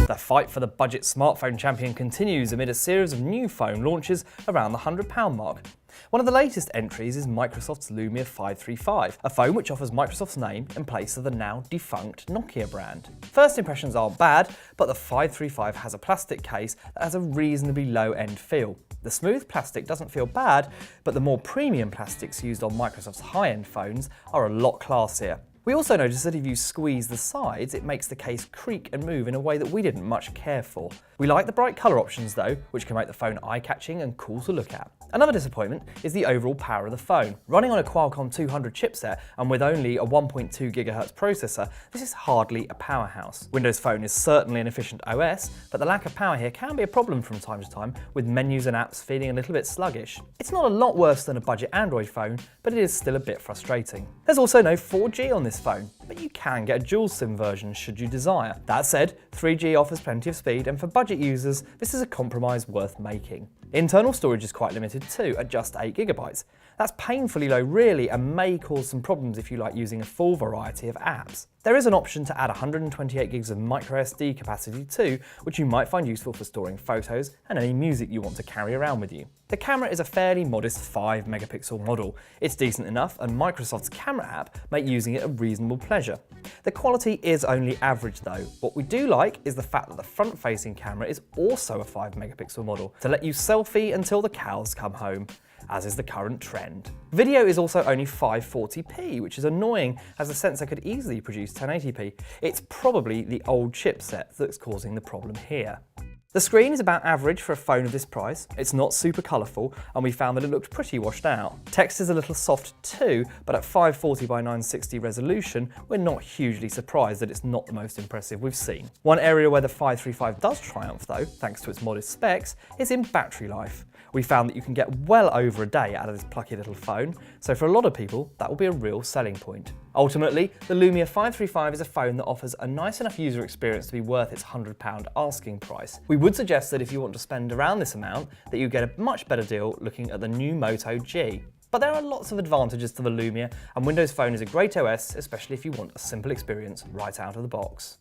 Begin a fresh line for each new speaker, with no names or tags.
The fight for the budget smartphone champion continues amid a series of new phone launches around the £100 mark. One of the latest entries is Microsoft's Lumia 535, a phone which offers Microsoft's name in place of the now defunct Nokia brand. First impressions aren't bad, but the 535 has a plastic case that has a reasonably low-end feel. The smooth plastic doesn't feel bad, but the more premium plastics used on Microsoft's high-end phones are a lot classier. We also noticed that if you squeeze the sides, it makes the case creak and move in a way that we didn't much care for. We like the bright colour options though, which can make the phone eye-catching and cool to look at. Another disappointment is the overall power of the phone. Running on a Qualcomm 200 chipset and with only a 1.2 GHz processor, this is hardly a powerhouse. Windows Phone is certainly an efficient OS, but the lack of power here can be a problem from time to time, with menus and apps feeling a little bit sluggish. It's not a lot worse than a budget Android phone, but it is still a bit frustrating. There's also no 4G on this phone, but you can get a dual SIM version should you desire. That said, 3G offers plenty of speed, and for budget users, this is a compromise worth making. Internal storage is quite limited too, at just 8GB. That's painfully low really, and may cause some problems if you like using a full variety of apps. There is an option to add 128GB of microSD capacity too, which you might find useful for storing photos and any music you want to carry around with you. The camera is a fairly modest 5-megapixel model. It's decent enough, and Microsoft's camera app make using it a reasonable pleasure. The quality is only average though. What we do like is the fact that the front-facing camera is also a 5-megapixel model to let you selfie until the cows come home, as is the current trend. Video is also only 540p, which is annoying as the sensor could easily produce 1080p. It's probably the old chipset that's causing the problem here. The screen is about average for a phone of this price. It's not super colourful, and we found that it looked pretty washed out. Text is a little soft too, but at 540 by 960 resolution, we're not hugely surprised that it's not the most impressive we've seen. One area where the 535 does triumph though, thanks to its modest specs, is in battery life. We found that you can get well over a day out of this plucky little phone, so for a lot of people, that will be a real selling point. Ultimately, the Lumia 535 is a phone that offers a nice enough user experience to be worth its £100 asking price. We would suggest that if you want to spend around this amount, that you get a much better deal looking at the new Moto G. But there are lots of advantages to the Lumia, and Windows Phone is a great OS, especially if you want a simple experience right out of the box.